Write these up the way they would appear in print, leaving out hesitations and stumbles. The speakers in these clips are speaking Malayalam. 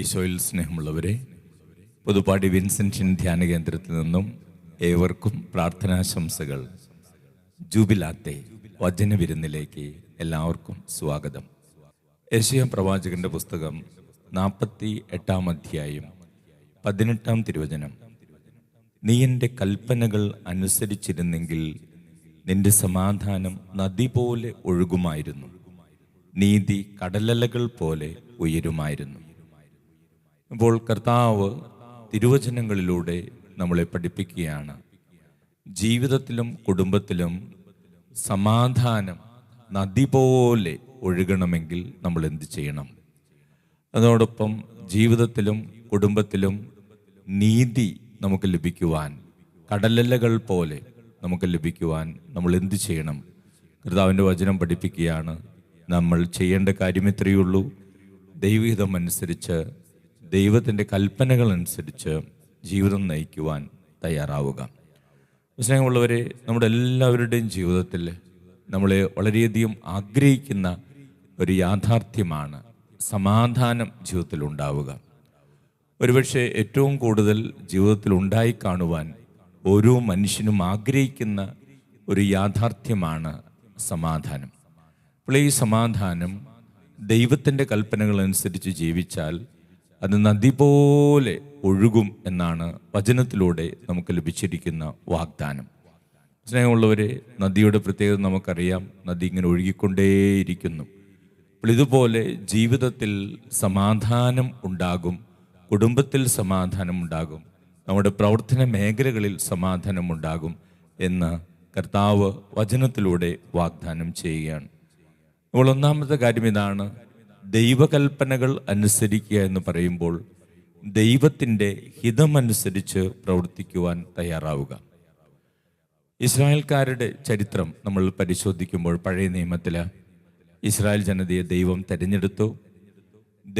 ഈശോയിൽ സ്നേഹമുള്ളവരെ, പുതുപ്പാടി വിൻസെൻറ്റിൻ ധ്യാന കേന്ദ്രത്തിൽ നിന്നും ഏവർക്കും പ്രാർത്ഥനാശംസകൾ. ജൂബിലാത്തെ വചനവിരുന്നിലേക്ക് എല്ലാവർക്കും സ്വാഗതം. യെശയ്യാ പ്രവാചകന്റെ പുസ്തകം 48-ാം അധ്യായം 18-ാം തിരുവചനം. നീ എൻ്റെ കൽപ്പനകൾ അനുസരിച്ചിരുന്നെങ്കിൽ നിന്റെ സമാധാനം നദി പോലെ ഒഴുകുമായിരുന്നു, നീതി കടലലകൾ പോലെ ഉയരുമായിരുന്നു. ഇപ്പോൾ കർത്താവ് തിരുവചനങ്ങളിലൂടെ നമ്മളെ പഠിപ്പിക്കുകയാണ്, ജീവിതത്തിലും കുടുംബത്തിലും സമാധാനം നദി പോലെ ഒഴുകണമെങ്കിൽ നമ്മൾ എന്ത് ചെയ്യണം? അതോടൊപ്പം ജീവിതത്തിലും കുടുംബത്തിലും നീതി നമുക്ക് ലഭിക്കുവാൻ, കടലലകൾ പോലെ നമുക്ക് ലഭിക്കുവാൻ നമ്മൾ എന്ത് ചെയ്യണം? കർത്താവിൻ്റെ വചനം പഠിപ്പിക്കുകയാണ്, നമ്മൾ ചെയ്യേണ്ട കാര്യം ഇത്രയേ ഉള്ളൂ. ദൈവഹിതം അനുസരിച്ച്, ദൈവത്തിൻ്റെ കൽപ്പനകൾ അനുസരിച്ച് ജീവിതം നയിക്കുവാൻ തയ്യാറാവുക. സ്നേഹമുള്ളവരെ, നമ്മുടെ എല്ലാവരുടെയും ജീവിതത്തിൽ നമ്മളെ വളരെയധികം ആഗ്രഹിക്കുന്ന ഒരു യാഥാർത്ഥ്യമാണ് സമാധാനം ജീവിതത്തിൽ ഉണ്ടാവുക. ഒരുപക്ഷെ ഏറ്റവും കൂടുതൽ ജീവിതത്തിൽ ഉണ്ടായി കാണുവാൻ ഓരോ മനുഷ്യനും ആഗ്രഹിക്കുന്ന ഒരു യാഥാർത്ഥ്യമാണ് സമാധാനം. അപ്പോൾ ഈ സമാധാനം ദൈവത്തിൻ്റെ കൽപ്പനകൾ അനുസരിച്ച് ജീവിച്ചാൽ അത് നദി പോലെ ഒഴുകും എന്നാണ് വചനത്തിലൂടെ നമുക്ക് ലഭിച്ചിരിക്കുന്ന വാഗ്ദാനം. സ്നേഹമുള്ളവരെ, നദിയുടെ പ്രത്യേകത നമുക്കറിയാം. നദി ഇങ്ങനെ ഒഴുകിക്കൊണ്ടേയിരിക്കുന്നു. അപ്പോൾ ഇതുപോലെ ജീവിതത്തിൽ സമാധാനം ഉണ്ടാകും, കുടുംബത്തിൽ സമാധാനം ഉണ്ടാകും, നമ്മുടെ പ്രവർത്തന മേഖലകളിൽ സമാധാനം ഉണ്ടാകും എന്ന് കർത്താവ് വചനത്തിലൂടെ വാഗ്ദാനം ചെയ്യുകയാണ്. അപ്പോൾ ഒന്നാമത്തെ കാര്യം ഇതാണ്, ദൈവകൽപ്പനകൾ അനുസരിക്കുക എന്ന് പറയുമ്പോൾ ദൈവത്തിൻ്റെ ഹിതമനുസരിച്ച് പ്രവർത്തിക്കുവാൻ തയ്യാറാവുക. ഇസ്രായേൽക്കാരുടെ ചരിത്രം നമ്മൾ പരിശോധിക്കുമ്പോൾ പഴയ നിയമത്തിൽ ഇസ്രായേൽ ജനതയെ ദൈവം തിരഞ്ഞെടുത്തു,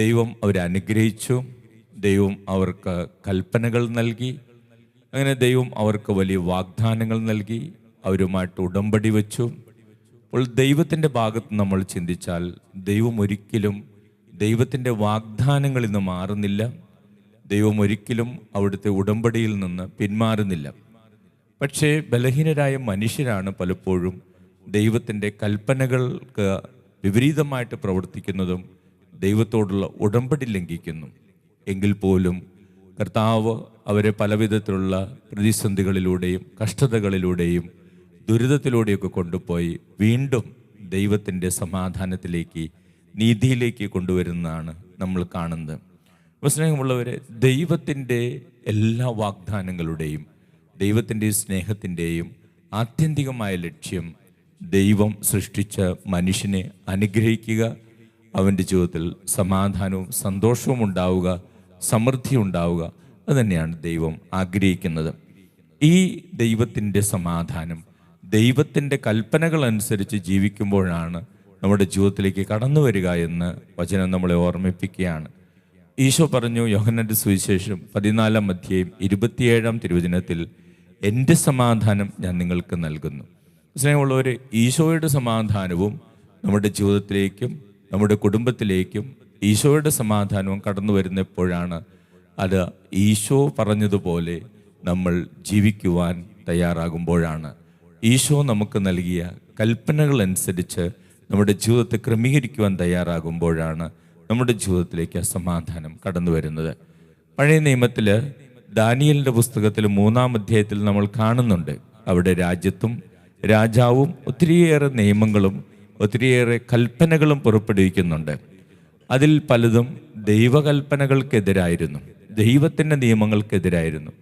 ദൈവം അവരെ അനുഗ്രഹിച്ചു, ദൈവം അവർക്ക് കൽപ്പനകൾ നൽകി, അങ്ങനെ ദൈവം അവർക്ക് വലിയ വാഗ്ദാനങ്ങൾ നൽകി, അവരുമായിട്ട് ഉടമ്പടി വെച്ചു. അപ്പോൾ ദൈവത്തിൻ്റെ ഭാഗത്ത് നമ്മൾ ചിന്തിച്ചാൽ ദൈവം ഒരിക്കലും ദൈവത്തിൻ്റെ വാഗ്ദാനങ്ങളിൽ നിന്ന് മാറുന്നില്ല, ദൈവം ഒരിക്കലും അവിടുത്തെ ഉടമ്പടിയിൽ നിന്ന് പിന്മാറുന്നില്ല. പക്ഷേ ബലഹീനരായ മനുഷ്യരാണ് പലപ്പോഴും ദൈവത്തിൻ്റെ കൽപ്പനകൾക്ക് വിപരീതമായിട്ട് പ്രവർത്തിക്കുന്നതും ദൈവത്തോടുള്ള ഉടമ്പടി ലംഘിക്കുന്നു. എങ്കിൽ പോലും കർത്താവ് അവരെ പലവിധത്തിലുള്ള പ്രതിസന്ധികളിലൂടെയും കഷ്ടതകളിലൂടെയും ദുരിതത്തിലൂടെയൊക്കെ കൊണ്ടുപോയി വീണ്ടും ദൈവത്തിൻ്റെ സമാധാനത്തിലേക്ക്, നീതിയിലേക്ക് കൊണ്ടുവരുന്നതാണ് നമ്മൾ കാണുന്നത്. സ്നേഹമുള്ളവരെ, ദൈവത്തിൻ്റെ എല്ലാ വാഗ്ദാനങ്ങളുടെയും ദൈവത്തിൻ്റെ സ്നേഹത്തിൻ്റെയും ആത്യന്തികമായ ലക്ഷ്യം ദൈവം സൃഷ്ടിച്ച മനുഷ്യനെ അനുഗ്രഹിക്കുക, അവൻ്റെ ജീവിതത്തിൽ സമാധാനവും സന്തോഷവും ഉണ്ടാവുക, സമൃദ്ധി ഉണ്ടാവുക. അതുതന്നെയാണ് ദൈവം ആഗ്രഹിക്കുന്നത്. ഈ ദൈവത്തിൻ്റെ സമാധാനം ദൈവത്തിൻ്റെ കൽപ്പനകൾ അനുസരിച്ച് ജീവിക്കുമ്പോഴാണ് നമ്മുടെ ജീവിതത്തിലേക്ക് കടന്നു വരിക എന്ന് വചനം നമ്മളെ ഓർമ്മിപ്പിക്കുകയാണ്. ഈശോ പറഞ്ഞു, യോഹന്നാന്റെ സുവിശേഷം 14-ാം അധ്യായം 27-ാം തിരുവചനത്തിൽ, എൻ്റെ സമാധാനം ഞാൻ നിങ്ങൾക്ക് നൽകുന്നു. സ്നേഹമുള്ളവരെ, ഈശോയുടെ സമാധാനവും നമ്മുടെ ജീവിതത്തിലേക്കും നമ്മുടെ കുടുംബത്തിലേക്കും ഈശോയുടെ സമാധാനവും കടന്നു വരുന്നപ്പോഴാണ് അത് ഈശോ പറഞ്ഞതുപോലെ നമ്മൾ ജീവിക്കുവാൻ തയ്യാറാകുമ്പോഴാണ്, ഈശോ നമുക്ക് നൽകിയ കൽപ്പനകൾ അനുസരിച്ച് നമ്മുടെ ജീവിതത്തെ ക്രമീകരിക്കുവാൻ തയ്യാറാകുമ്പോഴാണ് നമ്മുടെ ജീവിതത്തിലേക്ക് സമാധാനം കടന്നു വരുന്നത്. പഴയ നിയമത്തിൽ ദാനിയേലിൻ്റെ പുസ്തകത്തിൽ 3-ാം അധ്യായത്തിൽ നമ്മൾ കാണുന്നുണ്ട്, അവിടെ രാജ്യത്തും രാജാവും ഒത്തിരിയേറെ നിയമങ്ങളും ഒത്തിരിയേറെ കൽപ്പനകളും പുറപ്പെടുവിക്കുന്നുണ്ട്. അതിൽ പലതും ദൈവകൽപ്പനകൾക്കെതിരായിരുന്നു, ദൈവത്തിൻ്റെ നിയമങ്ങൾക്കെതിരായിരുന്നു.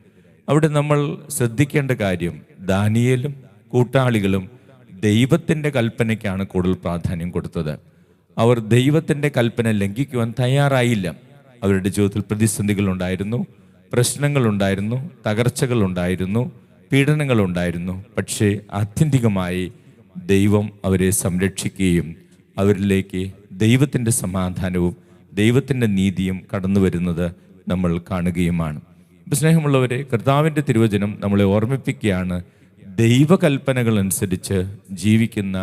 അവിടെ നമ്മൾ ശ്രദ്ധിക്കേണ്ട കാര്യം, ദാനിയേലും കൂട്ടാളികളും ദൈവത്തിൻ്റെ കൽപ്പനയ്ക്കാണ് കൂടുതൽ പ്രാധാന്യം കൊടുത്തത്. അവർ ദൈവത്തിൻ്റെ കൽപ്പന ലംഘിക്കുവാൻ തയ്യാറായില്ല. അവരുടെ ജീവിതത്തിൽ പ്രതിസന്ധികളുണ്ടായിരുന്നു, പ്രശ്നങ്ങളുണ്ടായിരുന്നു, തകർച്ചകളുണ്ടായിരുന്നു, പീഡനങ്ങളുണ്ടായിരുന്നു. പക്ഷേ ആത്യന്തികമായി ദൈവം അവരെ സംരക്ഷിക്കുകയും അവരിലേക്ക് ദൈവത്തിൻ്റെ സമാധാനവും ദൈവത്തിൻ്റെ നീതിയും കടന്നു വരുന്നത് നമ്മൾ കാണുകയുമാണ്. സ്നേഹമുള്ളവരെ, കർത്താവിൻ്റെ തിരുവചനം നമ്മളെ ഓർമ്മിപ്പിക്കുകയാണ്, ദൈവകൽപ്പനകൾ അനുസരിച്ച് ജീവിക്കുന്ന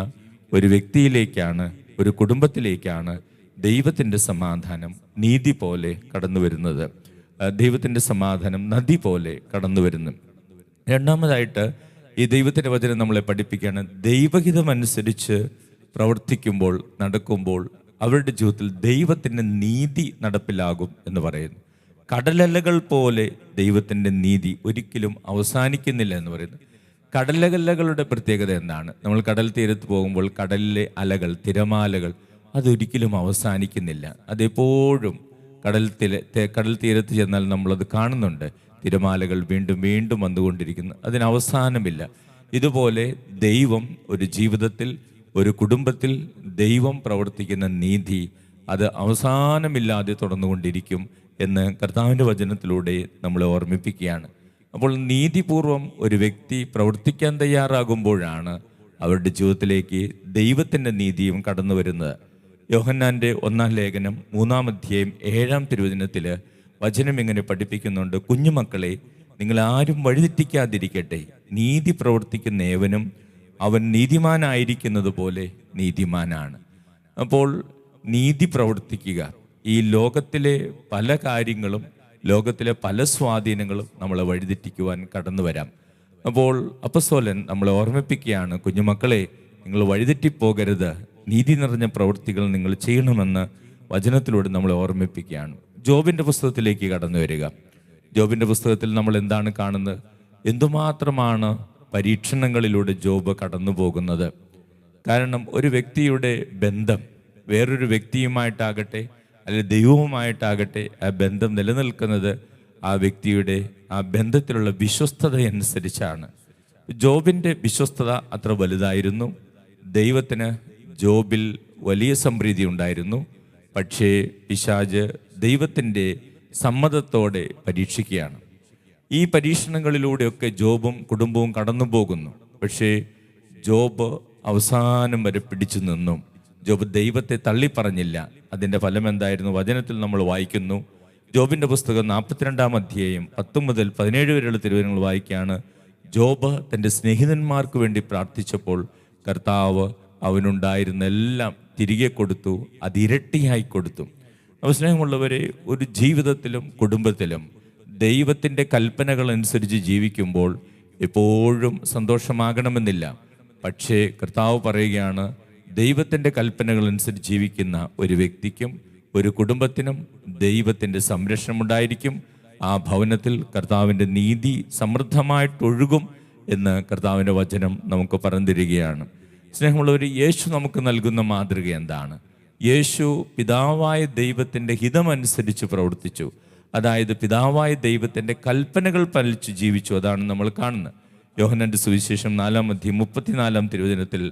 ഒരു വ്യക്തിയിലേക്കാണ്, ഒരു കുടുംബത്തിലേക്കാണ് ദൈവത്തിൻ്റെ സമാധാനം നീതി പോലെ കടന്നു വരുന്നത്. ദൈവത്തിൻ്റെ സമാധാനം നദി പോലെ കടന്നു വരുന്നു. രണ്ടാമതായിട്ട് ഈ ദൈവത്തിൻ്റെ വചനം നമ്മളെ പഠിപ്പിക്കുകയാണ്, ദൈവഹിതമനുസരിച്ച് പ്രവർത്തിക്കുമ്പോൾ, നടക്കുമ്പോൾ അവരുടെ ജീവിതത്തിൽ ദൈവത്തിൻ്റെ നീതി നടപ്പിലാകും എന്ന് പറയുന്നു. കടലലകൾ പോലെ ദൈവത്തിൻ്റെ നീതി ഒരിക്കലും അവസാനിക്കുന്നില്ല എന്ന് പറയുന്നു. കടലകളുടെ പ്രത്യേകത എന്താണ്? നമ്മൾ കടൽ തീരത്ത് പോകുമ്പോൾ കടലിലെ അലകൾ, തിരമാലകൾ അതൊരിക്കലും അവസാനിക്കുന്നില്ല. അതെപ്പോഴും കടൽ തീരത്ത് ചെന്നാൽ നമ്മളത് കാണുന്നുണ്ട്. തിരമാലകൾ വീണ്ടും വീണ്ടും വന്നുകൊണ്ടിരിക്കുന്നു, അതിന് അവസാനമില്ല. ഇതുപോലെ ദൈവം ഒരു ജീവിതത്തിൽ, ഒരു കുടുംബത്തിൽ ദൈവം പ്രവർത്തിക്കുന്ന നീതി അത് അവസാനമില്ലാതെ തുടർന്നുകൊണ്ടിരിക്കും എന്ന് കർത്താവിൻ്റെ വചനത്തിലൂടെ നമ്മളെ ഓർമ്മിപ്പിക്കുകയാണ്. അപ്പോൾ നീതിപൂർവം ഒരു വ്യക്തി പ്രവർത്തിക്കാൻ തയ്യാറാകുമ്പോഴാണ് അവരുടെ ജീവിതത്തിലേക്ക് ദൈവത്തിൻ്റെ നീതിയും കടന്നു വരുന്നത്. യോഹന്നാൻ്റെ 1-ാം ലേഖനം 3-ാം അധ്യായം 7-ാം തിരുവചനത്തിൽ വചനം ഇങ്ങനെ പഠിപ്പിക്കുന്നുണ്ട്, കുഞ്ഞുമക്കളെ, നിങ്ങൾ ആരും വഴിതെറ്റിക്കാതിരിക്കട്ടെ. നീതി പ്രവർത്തിക്കുന്ന ഏവനും അവൻ നീതിമാനായിരിക്കുന്നത് പോലെ നീതിമാനാണ്. അപ്പോൾ നീതി പ്രവർത്തിക്കുക. ഈ ലോകത്തിലെ പല കാര്യങ്ങളും, ലോകത്തിലെ പല സ്വാധീനങ്ങളും നമ്മളെ വഴിതെറ്റിക്കുവാൻ കടന്നു വരാം. അപ്പോൾ അപ്പസ്തോലൻ നമ്മളെ ഓർമ്മിപ്പിക്കുകയാണ്, കുഞ്ഞുമക്കളെ, നിങ്ങൾ വഴിതെറ്റിപ്പോകരുത്, നീതി നിറഞ്ഞ പ്രവൃത്തികൾ നിങ്ങൾ ചെയ്യണമെന്ന് വചനത്തിലൂടെ നമ്മളെ ഓർമ്മിപ്പിക്കുകയാണ്. ജോബിൻ്റെ പുസ്തകത്തിലേക്ക് കടന്നു വരിക. ജോബിൻ്റെ പുസ്തകത്തിൽ നമ്മൾ എന്താണ് കാണുന്നത്? എന്തുമാത്രമാണ് പരീക്ഷണങ്ങളിലൂടെ ജോബ് കടന്നു പോകുന്നത്. കാരണം ഒരു വ്യക്തിയുടെ ബന്ധം വേറൊരു വ്യക്തിയുമായിട്ടാകട്ടെ അല്ലെങ്കിൽ ദൈവവുമായിട്ടാകട്ടെ, ആ ബന്ധം നിലനിൽക്കുന്നത് ആ വ്യക്തിയുടെ ആ ബന്ധത്തിലുള്ള വിശ്വസ്തത അനുസരിച്ചാണ്. ജോബിൻ്റെ വിശ്വസ്തത അത്ര വലുതായിരുന്നു. ദൈവത്തിന് ജോബിൽ വലിയ സംപ്രീതി ഉണ്ടായിരുന്നു. പക്ഷേ പിശാച് ദൈവത്തിൻ്റെ സമ്മതത്തോടെ പരീക്ഷിക്കുകയാണ്. ഈ പരീക്ഷണങ്ങളിലൂടെയൊക്കെ ജോബും കുടുംബവും കടന്നു പോകുന്നു. പക്ഷേ ജോബ് അവസാനം വരെ പിടിച്ചു നിന്നു. ജോബ് ദൈവത്തെ തള്ളിപ്പറഞ്ഞില്ല. അതിൻ്റെ ഫലം എന്തായിരുന്നു? വചനത്തിൽ നമ്മൾ വായിക്കുന്നു. ജോബിൻ്റെ പുസ്തകം 42-ാം അധ്യായം 10 മുതൽ 17 വരെയുള്ള തിരുവചനങ്ങൾ വായിക്കുകയാണ്. ജോബ് തൻ്റെ സ്നേഹിതന്മാർക്ക് വേണ്ടി പ്രാർത്ഥിച്ചപ്പോൾ കർത്താവ് അവനുണ്ടായിരുന്ന എല്ലാം തിരികെ കൊടുത്തു, അതിരട്ടിയായി കൊടുത്തു. അപ്പോൾ സ്നേഹമുള്ളവരെ, ഒരു ജീവിതത്തിലും കുടുംബത്തിലും ദൈവത്തിൻ്റെ കൽപ്പനകൾ അനുസരിച്ച് ജീവിക്കുമ്പോൾ എപ്പോഴും സന്തോഷമാകണമെന്നില്ല. പക്ഷേ കർത്താവ് പറയുകയാണ്, ദൈവത്തിൻ്റെ കൽപ്പനകൾ അനുസരിച്ച് ജീവിക്കുന്ന ഒരു വ്യക്തിക്കും ഒരു കുടുംബത്തിനും ദൈവത്തിൻ്റെ സംരക്ഷണം ഉണ്ടായിരിക്കും. ആ ഭവനത്തിൽ കർത്താവിൻ്റെ നീതി സമൃദ്ധമായിട്ടൊഴുകും എന്ന് കർത്താവിൻ്റെ വചനം നമുക്ക് പറഞ്ഞിരിക്കുകയാണ്. സ്നേഹമുള്ളവർ, യേശു നമുക്ക് നൽകുന്ന മാതൃക എന്താണ്? യേശു പിതാവായ ദൈവത്തിൻ്റെ ഹിതമനുസരിച്ച് പ്രവർത്തിച്ചു. അതായത് പിതാവായ ദൈവത്തിൻ്റെ കൽപ്പനകൾ പാലിച്ചു ജീവിച്ചു. അതാണ് നമ്മൾ കാണുന്നത്. യോഹന്നാന്റെ സുവിശേഷം 4-ാം അധ്യായം 34-ാം തിരുവചനത്തിൽ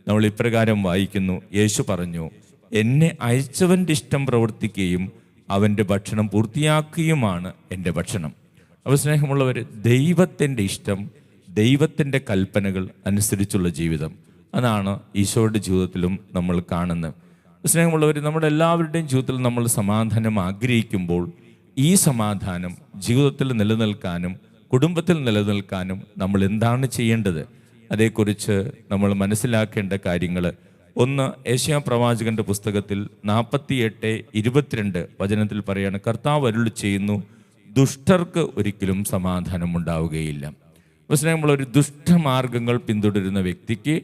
നമ്മൾ ഇപ്രകാരം വായിക്കുന്നു. യേശു പറഞ്ഞു, എന്നെ അയച്ചവൻ്റെ ഇഷ്ടം പ്രവർത്തിക്കുകയും അവൻ്റെ ഭക്ഷണം പൂർത്തിയാക്കുകയുമാണ് എൻ്റെ ഭക്ഷണം. അപ്പോൾ സ്നേഹമുള്ളവർ, ദൈവത്തിൻ്റെ ഇഷ്ടം, ദൈവത്തിൻ്റെ കൽപ്പനകൾ അനുസരിച്ചുള്ള ജീവിതം, അതാണ് ഈശോയുടെ ജീവിതത്തിലും നമ്മൾ കാണുന്നത്. സ്നേഹമുള്ളവർ, നമ്മുടെ എല്ലാവരുടെയും ജീവിതത്തിൽ നമ്മൾ സമാധാനം ആഗ്രഹിക്കുമ്പോൾ ഈ സമാധാനം ജീവിതത്തിൽ നിലനിൽക്കാനും കുടുംബത്തിൽ നിലനിൽക്കാനും നമ്മൾ എന്താണ് ചെയ്യേണ്ടത്? അതേക്കുറിച്ച് നമ്മൾ മനസ്സിലാക്കേണ്ട കാര്യങ്ങൾ. ഒന്ന്, യെശയ്യാ പ്രവാചകന്റെ പുസ്തകത്തിൽ 48:22 വചനത്തിൽ പറയാണ്, കർത്താവ് അരുളി ചെയ്യുന്നു, ദുഷ്ടർക്ക് ഒരിക്കലും സമാധാനം ഉണ്ടാവുകയില്ല. പക്ഷേ നമ്മളൊരു ദുഷ്ടമാർഗങ്ങൾ പിന്തുടരുന്ന വ്യക്തിക്ക്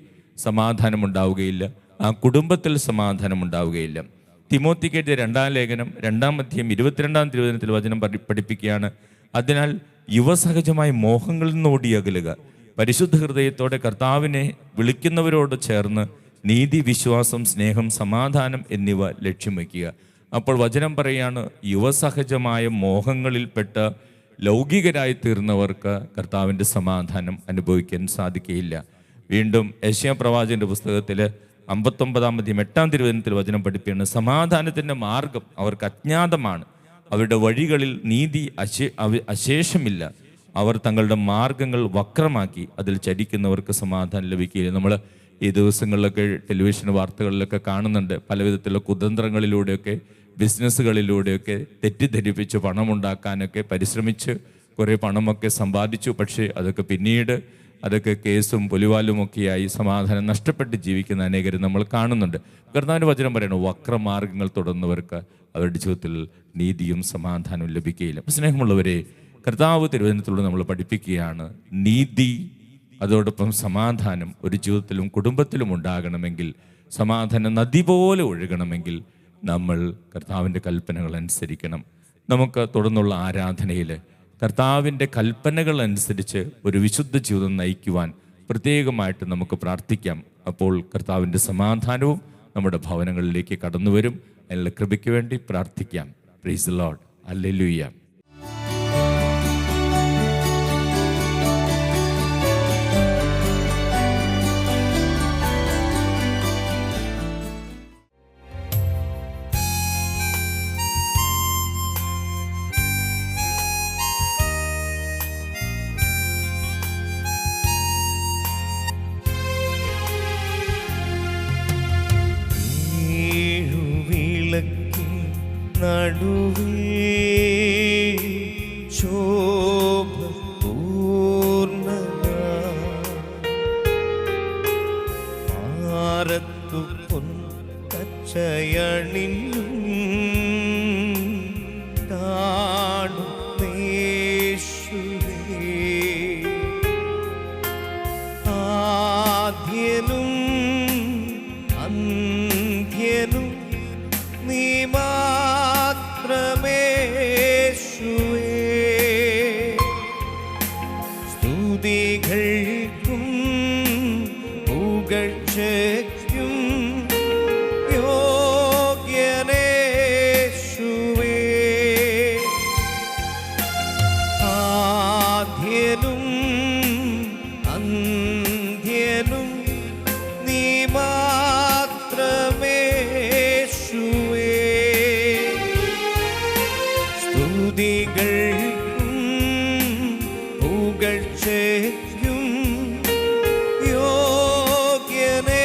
സമാധാനം ഉണ്ടാവുകയില്ല, ആ കുടുംബത്തിൽ സമാധാനം ഉണ്ടാവുകയില്ല. തിമോത്തിക്കെഴുതിയ 2-ാം ലേഖനം 2-ാം അധ്യായം 22-ാം തിരുവചനത്തിൽ വചനം പഠിപ്പിക്കുകയാണ്, അതിനാൽ യുവസഹജമായ മോഹങ്ങളിൽ നിന്ന് ഓടിയകലുക, പരിശുദ്ധ ഹൃദയത്തോടെ കർത്താവിനെ വിളിക്കുന്നവരോട് ചേർന്ന് നീതി, വിശ്വാസം, സ്നേഹം, സമാധാനം എന്നിവ ലക്ഷ്യം വയ്ക്കുക. അപ്പോൾ വചനം പറയാണ്, യുവസഹജമായ മോഹങ്ങളിൽപ്പെട്ട് ലൗകികരായി തീർന്നവർക്ക് കർത്താവിൻ്റെ സമാധാനം അനുഭവിക്കാൻ സാധിക്കുകയില്ല. വീണ്ടും യെശയ്യാ പ്രവാചകന്റെ പുസ്തകത്തിൽ 59-ാം അധ്യായം 8-ാം തിരുവചനത്തിൽ വചനം പഠിപ്പിക്കുകയാണ്, സമാധാനത്തിൻ്റെ മാർഗം അവർക്ക് അജ്ഞാതമാണ്, അവരുടെ വഴികളിൽ നീതി അശേഷമില്ല, അവർ തങ്ങളുടെ മാർഗങ്ങൾ വക്രമാക്കി, അതിൽ ചരിക്കുന്നവർക്ക് സമാധാനം ലഭിക്കുകയില്ല. നമ്മൾ ഈ ദിവസങ്ങളിലൊക്കെ ടെലിവിഷൻ വാർത്തകളിലൊക്കെ കാണുന്നുണ്ട്, പല വിധത്തിലുള്ള കുതന്ത്രങ്ങളിലൂടെയൊക്കെ ബിസിനസ്സുകളിലൂടെയൊക്കെ തെറ്റിദ്ധരിപ്പിച്ച് പണമുണ്ടാക്കാനൊക്കെ പരിശ്രമിച്ച് കുറേ പണമൊക്കെ സമ്പാദിച്ചു. പക്ഷേ അതൊക്കെ പിന്നീട് അതൊക്കെ കേസും പുലിവാലുമൊക്കെയായി സമാധാനം നഷ്ടപ്പെട്ട് ജീവിക്കുന്ന അനേകരും നമ്മൾ കാണുന്നുണ്ട്. കർത്താവിൻ്റെ വചനം പറയണം, വക്രമാർഗങ്ങൾ തുടർന്നവർക്ക് അവരുടെ ജീവിതത്തിൽ നീതിയും സമാധാനവും ലഭിക്കുകയില്ല. സ്നേഹമുള്ളവരെ, കർത്താവ് തിരുവചനത്തിലൂടെ നമ്മൾ പഠിപ്പിക്കുകയാണ്, നീതി അതോടൊപ്പം സമാധാനം ഒരു ജീവിതത്തിലും കുടുംബത്തിലും ഉണ്ടാകണമെങ്കിൽ, സമാധാനം നദി പോലെ ഒഴുകണമെങ്കിൽ നമ്മൾ കർത്താവിൻ്റെ കൽപ്പനകൾ അനുസരിക്കണം. നമുക്ക് തുടർന്നുള്ള ആരാധനയിൽ കർത്താവിൻ്റെ കൽപ്പനകൾ അനുസരിച്ച് ഒരു വിശുദ്ധ ജീവിതം നയിക്കുവാൻ പ്രത്യേകമായിട്ട് നമുക്ക് പ്രാർത്ഥിക്കാം. അപ്പോൾ കർത്താവിൻ്റെ സമാധാനവും നമ്മുടെ ഭവനങ്ങളിലേക്ക് കടന്നു വരും. അതിനുള്ള കൃപയ്ക്ക് വേണ്ടി പ്രാർത്ഥിക്കാം. Praise the Lord. ഹല്ലേലൂയ. നടുവിൽ ശോഭ പൂർണ്ണ മാറത്തു പൊൻകച്ചയണിഞ്ഞും കാണുന്നേശുവേ ആദ്യനും അന്ത്യനും നീ മാത്രമേശുവേ സ്തുതികൾക്കും പുകഴ്ചയ്ക്കും യോഗ്യനേശുവേ ആദ്യനും അന്ത്യനും നീ മാത്രമേശുവേ സ്തുതികൾക്കും പുകഴ്ചയ്ക്കും യോഗ്യനേശുവേ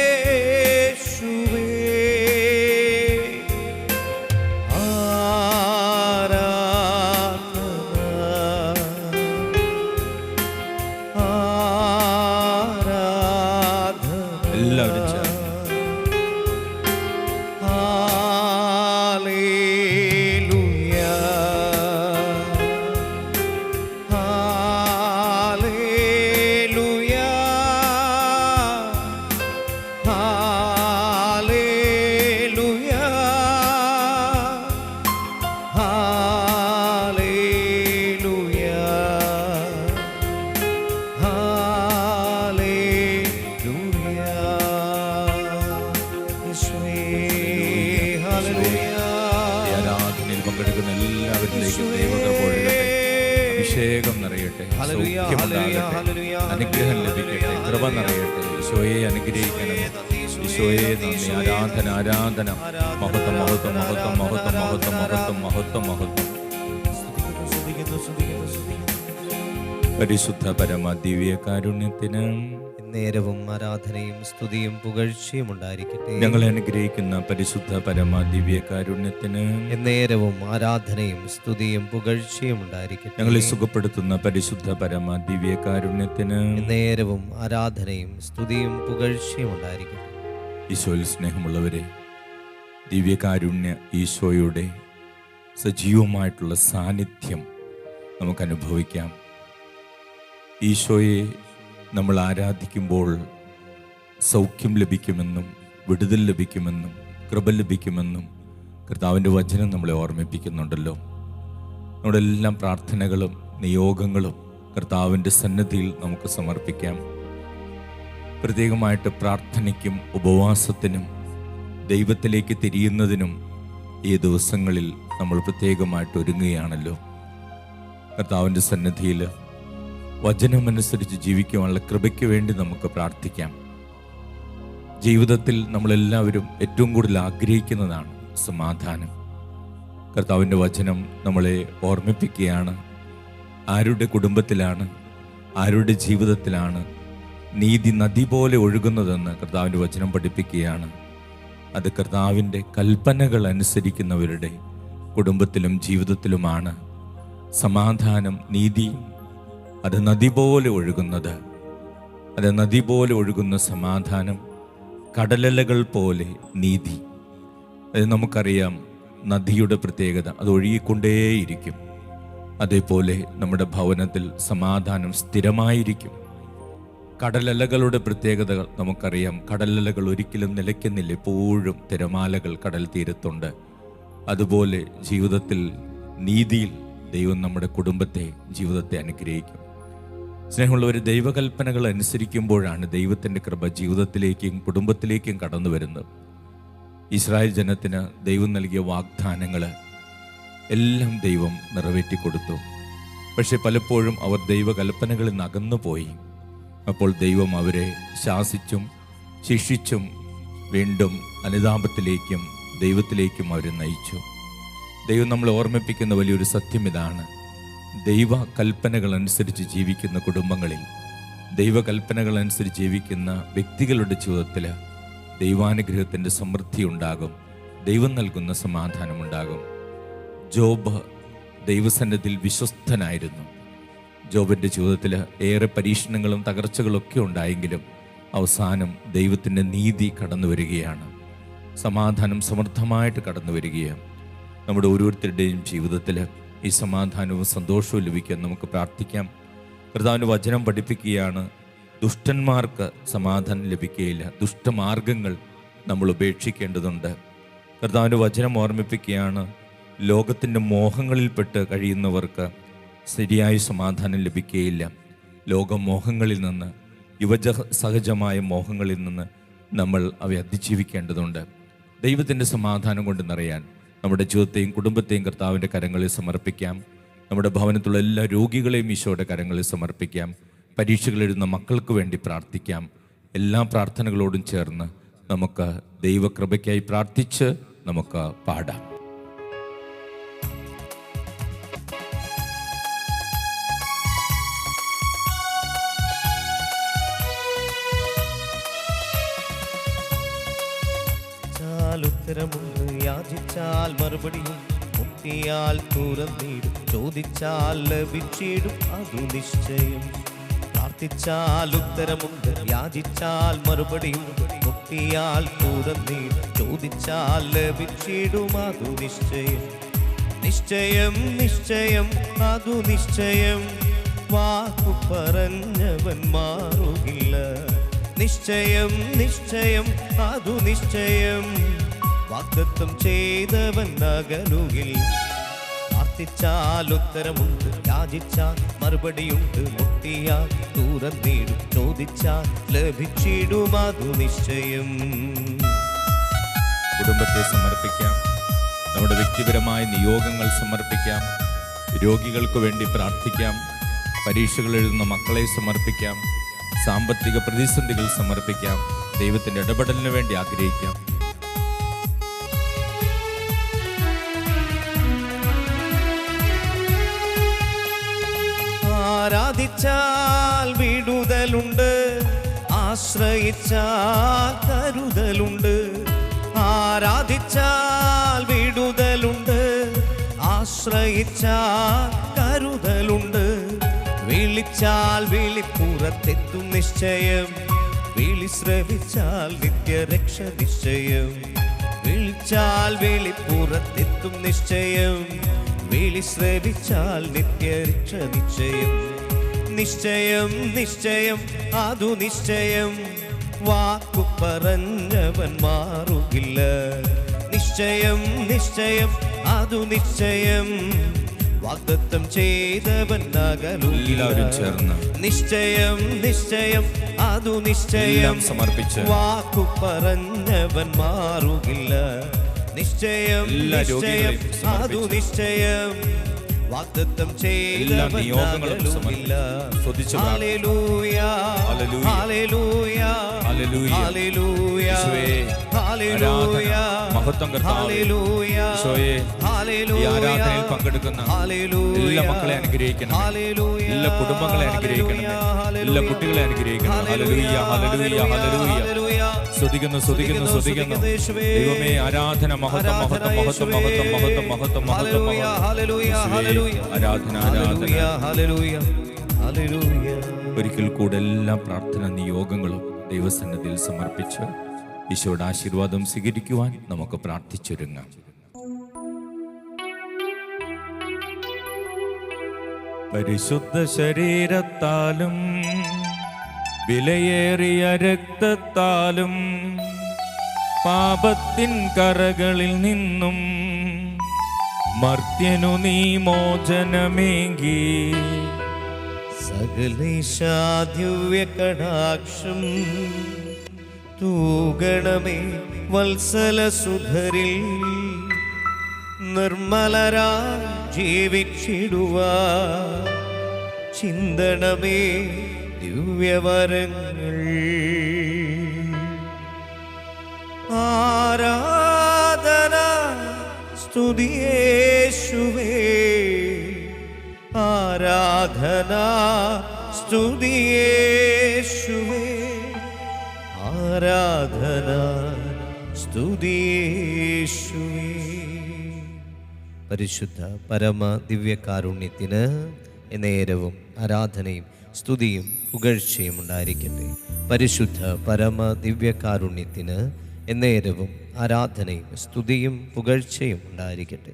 ആരാധന എല്ലാവരും ചേർന്ന് ആരാധനയിൽ പങ്കെടുക്കുന്ന എല്ലാവരിലേക്കും ദൈവകൃപ ഒഴുകട്ടെ, അഭിഷേകം നിറയട്ടെ, സൗഖ്യമുണ്ടാകട്ടെ, അനുഗ്രഹം ലഭിക്കട്ടെ, കൃപ നിറയട്ടെ. ഈശോയെ അനുഗ്രഹിക്കണം. ഈശോയെ നന്ദി. ആരാധന ആരാധന. മഹത്വം മഹത്വം മഹത്വം മഹത്വം മഹത്വം മഹത്വം മഹത്വം മഹത്വം. പരിശുദ്ധ പരമ ദിവ്യ കാരുണ്യത്തിന് നേരവും ആരാധനയും സ്തുതിയും പുകഴ്ചയും ഉണ്ടായിരിക്കട്ടെ. ഞങ്ങളെ അനുഗ്രഹിക്കുന്ന പരിശുദ്ധ പരമ ദിവ്യ കാരുണ്യത്തിന് നേരവും ആരാധനയും സ്തുതിയും പുകഴ്ചയും ഉണ്ടായിരിക്കട്ടെ. ഞങ്ങളെ സുഖപ്പെടുത്തുന്ന പരിശുദ്ധ പരമ ദിവ്യ കാരുണ്യത്തിന് നേരവും ആരാധനയും സ്തുതിയും പുകഴ്ചയും ഉണ്ടായിരിക്കട്ടെ. ഈശോയിൽ സ്നേഹമുള്ളവരെ, ദിവ്യകാരുണ്യ ഈശോയുടെ സജീവമായിട്ടുള്ള സാന്നിധ്യം നമുക്ക് അനുഭവിക്കാം. ഈശോയെ നമ്മൾ ആരാധിക്കുമ്പോൾ സൗഖ്യം ലഭിക്കുമെന്നും വിടുതൽ ലഭിക്കുമെന്നും കൃപ ലഭിക്കുമെന്നും കർത്താവിൻ്റെ വചനം നമ്മളെ ഓർമ്മിപ്പിക്കുന്നുണ്ടല്ലോ. നമ്മുടെ എല്ലാ പ്രാർത്ഥനകളും നിയോഗങ്ങളും കർത്താവിൻ്റെ സന്നിധിയിൽ നമുക്ക് സമർപ്പിക്കാം. പ്രത്യേകമായിട്ട് പ്രാർത്ഥനയ്ക്കും ഉപവാസത്തിനും ദൈവത്തിലേക്ക് തിരിയുന്നതിനും ഈ ദിവസങ്ങളിൽ നമ്മൾ പ്രത്യേകമായിട്ട് ഒരുങ്ങുകയാണല്ലോ. കർത്താവിൻ്റെ സന്നിധിയിൽ വചനമനുസരിച്ച് ജീവിക്കുവാനുള്ള കൃപയ്ക്ക് വേണ്ടി നമുക്ക് പ്രാർത്ഥിക്കാം. ജീവിതത്തിൽ നമ്മളെല്ലാവരും ഏറ്റവും കൂടുതൽ ആഗ്രഹിക്കുന്നതാണ് സമാധാനം. കർത്താവിൻ്റെ വചനം നമ്മളെ ഓർമ്മിപ്പിക്കുകയാണ്, ആരുടെ കുടുംബത്തിലാണ്, ആരുടെ ജീവിതത്തിലാണ് നീതി നദി പോലെ ഒഴുകുന്നതെന്ന് കർത്താവിൻ്റെ വചനം പഠിപ്പിക്കുകയാണ്. അത് കർത്താവിൻ്റെ കൽപ്പനകൾ അനുസരിക്കുന്നവരുടെ കുടുംബത്തിലും ജീവിതത്തിലുമാണ് സമാധാനം നീതി അത് നദി പോലെ ഒഴുകുന്നത്. അത് നദി പോലെ ഒഴുകുന്ന സമാധാനം, കടലലകൾ പോലെ നീതി. അത് നമുക്കറിയാം, നദിയുടെ പ്രത്യേകത അത് ഒഴുകിക്കൊണ്ടേയിരിക്കും. അതേപോലെ നമ്മുടെ ഭവനത്തിൽ സമാധാനം സ്ഥിരമായിരിക്കും. കടലലകളുടെ പ്രത്യേകതകൾ നമുക്കറിയാം. കടലലകൾ ഒരിക്കലും നിലയ്ക്കുന്നില്ല, എപ്പോഴും തിരമാലകൾ കടൽ തീരത്തുണ്ട്. അതുപോലെ ജീവിതത്തിൽ നീതിയിൽ ദൈവം നമ്മുടെ കുടുംബത്തെ, ജീവിതത്തെ അനുഗ്രഹിക്കും. സ്നേഹമുള്ളവർ, ദൈവകൽപ്പനകൾ അനുസരിക്കുമ്പോഴാണ് ദൈവത്തിൻ്റെ കൃപ ജീവിതത്തിലേക്കും കുടുംബത്തിലേക്കും കടന്നു വരുന്നത്. ഇസ്രായേൽ ജനത്തിന് ദൈവം നൽകിയ വാഗ്ദാനങ്ങൾ എല്ലാം ദൈവം നിറവേറ്റിക്കൊടുത്തു. പക്ഷെ പലപ്പോഴും അവർ ദൈവകൽപ്പനകളിൽ നിന്ന് അകന്നുപോയി. അപ്പോൾ ദൈവം അവരെ ശാസിച്ചും ശിക്ഷിച്ചും വീണ്ടും അനുതാപത്തിലേക്കും ദൈവത്തിലേക്കും അവരെ നയിച്ചു. ദൈവം നമ്മളെ ഓർമ്മിപ്പിക്കുന്ന വലിയൊരു സത്യം ഇതാണ്: ദൈവ കൽപ്പനകൾ അനുസരിച്ച് ജീവിക്കുന്ന കുടുംബങ്ങളിൽ, ദൈവകൽപ്പനകൾ അനുസരിച്ച് ജീവിക്കുന്ന വ്യക്തികളുടെ ജീവിതത്തിൽ ദൈവാനുഗ്രഹത്തിൻ്റെ സമൃദ്ധി ഉണ്ടാകും, ദൈവം നൽകുന്ന സമാധാനമുണ്ടാകും. ജോബ് ദൈവസന്നിധിയിൽ വിശ്വസ്തനായിരുന്നു. ജോബിൻ്റെ ജീവിതത്തിൽ ഏറെ പരീക്ഷണങ്ങളും തകർച്ചകളൊക്കെ ഉണ്ടായെങ്കിലും അവസാനം ദൈവത്തിൻ്റെ നീതി കടന്നു വരികയാണ്, സമാധാനം സമൃദ്ധമായിട്ട് കടന്നു വരികയാണ്. നമ്മുടെ ഓരോരുത്തരുടെയും ജീവിതത്തിൽ ഈ സമാധാനവും സന്തോഷവും ലഭിക്കാൻ നമുക്ക് പ്രാർത്ഥിക്കാം. കർത്താവിൻ്റെ വചനം പഠിപ്പിക്കുകയാണ്, ദുഷ്ടന്മാർക്ക് സമാധാനം ലഭിക്കുകയില്ല, ദുഷ്ടമാർഗങ്ങൾ നമ്മൾ ഉപേക്ഷിക്കേണ്ടതുണ്ട്. കർത്താവിൻ്റെ വചനം ഓർമ്മിപ്പിക്കുകയാണ്, ലോകത്തിൻ്റെ മോഹങ്ങളിൽപ്പെട്ട് കഴിയുന്നവർക്ക് ശരിയായ സമാധാനം ലഭിക്കുകയില്ല. ലോകമോഹങ്ങളിൽ നിന്ന്, യുവജസഹജമായ മോഹങ്ങളിൽ നിന്ന് നമ്മൾ അവയെ അതിജീവിക്കേണ്ടതുണ്ട്. ദൈവത്തിൻ്റെ സമാധാനം കൊണ്ട് നിറയാൻ നമ്മുടെ ജീവിതത്തെയും കുടുംബത്തെയും കർത്താവിൻ്റെ കരങ്ങളിൽ സമർപ്പിക്കാം. നമ്മുടെ ഭവനത്തിലുള്ള എല്ലാ രോഗികളെയും ഈശോയുടെ കരങ്ങളിൽ സമർപ്പിക്കാം. പരീക്ഷകൾ എഴുതുന്ന മക്കൾക്ക് വേണ്ടി പ്രാർത്ഥിക്കാം. എല്ലാ പ്രാർത്ഥനകളോടും ചേർന്ന് നമുക്ക് ദൈവകൃപയ്ക്കായി പ്രാർത്ഥിച്ച് നമുക്ക് പാടാം. ഉത്തരമുണ്ട്, യാചിച്ചാൽ മറുപടിയും, മുട്ടിയാൽ തുറന്നിടും, ചോദിച്ചാൽ ലഭിച്ചിടും, അതു നിശ്ചയം. പ്രാർത്ഥിച്ചാൽ ഉത്തരമുണ്ട്, യാചിച്ചാൽ മറുപടിയും, മുട്ടിയാൽ തുറന്നിടും, ചോദിച്ചാൽ ലഭിച്ചിടും, അതു നിശ്ചയം. നിശ്ചയം നിശ്ചയം അതു നിശ്ചയം, വാക്കു പറഞ്ഞവൻ മാറുകില്ല. നിശ്ചയം നിശ്ചയം അതു നിശ്ചയം, വാഗ്ദത്തം ചെയ്തവൻ അകലുകിൽ. പ്രാർത്ഥിച്ചാൽ ഉത്തരമുണ്ട്, യാചിച്ചാൽ മറുപടിയുണ്ട്, മുട്ടിയാൽ തുറന്നിടും, ചോദിച്ചാൽ ലഭിച്ചിടും, അതു നിശ്ചയം. കുടുംബത്തെ സമർപ്പിക്കാം, നമ്മുടെ വ്യക്തിപരമായ നിയോഗങ്ങൾ സമർപ്പിക്കാം, രോഗികൾക്ക് വേണ്ടി പ്രാർത്ഥിക്കാം, പരീക്ഷകൾ എഴുതുന്ന മക്കളെ സമർപ്പിക്കാം, സാമ്പത്തിക പ്രതിസന്ധികൾ സമർപ്പിക്കാം, ദൈവത്തിൻ്റെ ഇടപെടലിന് വേണ്ടി ആഗ്രഹിക്കാം. ആരാധിച്ചാൽ വിടുതലുണ്ട്, ആശ്രയിച്ചാൽ കരുതലുണ്ട്. ആരാധിച്ചാൽ വിടുതലുണ്ട്, ആശ്രയിച്ചാൽ കരുതലുണ്ട്. വിളിച്ചാൽ വിളിപ്പുറത്തെത്തും നിശ്ചയം, വിളി ശ്രവിച്ചാൽ നിത്യരക്ഷ നിശ്ചയം. വിളിച്ചാൽ വിളിപ്പുറത്തെത്തും നിശ്ചയം, വിളി ശ്രവിച്ചാൽ നിത്യരക്ഷ നിശ്ചയം. നിശ്ചയം നിശ്ചയം അതു നിശ്ചയം, വാക്കു പറഞ്ഞവൻ മാറുകില്ല. നിശ്ചയം നിശ്ചയം അതു നിശ്ചയം, വാഗ്ദത്തം ചെയ്തവൻ അകലുകില്ല. ചേർന്ന് നിശ്ചയം നിശ്ചയം അതു നിശ്ചയം സമർപ്പിച്ച്, വാക്കു പറഞ്ഞവൻ മാറുകില്ല. നിശ്ചയം നിശ്ചയം അതു നിശ്ചയം, വാഗ്ദത്തം ചെയ്തവൻ അകലുകില്ല. ഹല്ലേലൂയ ഹല്ലേലൂയ ഹല്ലേലൂയ ഹല്ലേലൂയ മഹത്വം ഹല്ലേലൂയ ഈ ആരാധനയിൽ പങ്കെടുക്കുന്ന എല്ലാ മക്കളെ അനുഗ്രഹിക്കണം, എല്ലാ കുടുംബങ്ങളെ അനുഗ്രഹിക്കണം, എല്ലാ കുട്ടികളെ അനുഗ്രഹിക്കണം. Hallelujah hallelujah hallelujah. സ്തുതിക്കുന്നു സ്തുതിക്കുന്നു സ്തുതിക്കുന്നു ദൈവമേ. ആരാധന മഹത്വം മഹത്വം മഹത്വം മഹത്വം മഹത്വം മഹത്വം മഹത്വം മഹത്വം. ആരാധന ആരാധന. Hallelujah hallelujah hallelujah. ഒരിക്കൽ കൂടെ എല്ലാ പ്രാർത്ഥന നിയോഗങ്ങളും ദൈവസന്നിധിയിൽ സമർപ്പിച്ച് ഈശോയുടെ ആശീർവാദം സ്വീകരിക്കുവാൻ നമുക്ക് പ്രാർത്ഥിച്ചൊരുങ്ങാം. പരിശുദ്ധ ശരീരത്താലും വിലയേറിയ രക്തത്താലും പാപത്തിൻ കറകളിൽ നിന്നും മർത്യനു നീ മോചനമേകി. സകലേശാദിവ്യ കടാക്ഷം തൂഗണമേ വത്സല സുധരിൽ നിർമ്മലരാ ജീവിച്ചിടുവാ ചിന്തണമേ ദിവ്യവരങ്ങൾ. ആരാധന സ്തുതിയേശുവേ, ആരാധന സ്തുതിയേശുവേ, ആരാധന സ്തുതിയേശുവേ. പരിശുദ്ധ പരമ ദിവ്യകാരുണ്യത്തിന് നേരവും ആരാധനയും സ്തുതിയും പുകഴ്ചയും ഉണ്ടായിരിക്കട്ടെ. പരിശുദ്ധ പരമ ദിവ്യകാരുണ്യത്തിന് എന്നേരവും ആരാധനയും സ്തുതിയും പുകഴ്ചയും ഉണ്ടായിരിക്കട്ടെ.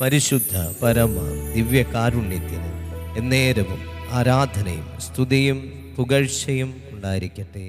പരിശുദ്ധ പരമ ദിവ്യകാരുണ്യത്തിന് എന്നേരവും ആരാധനയും സ്തുതിയും പുകഴ്ചയും ഉണ്ടായിരിക്കട്ടെ.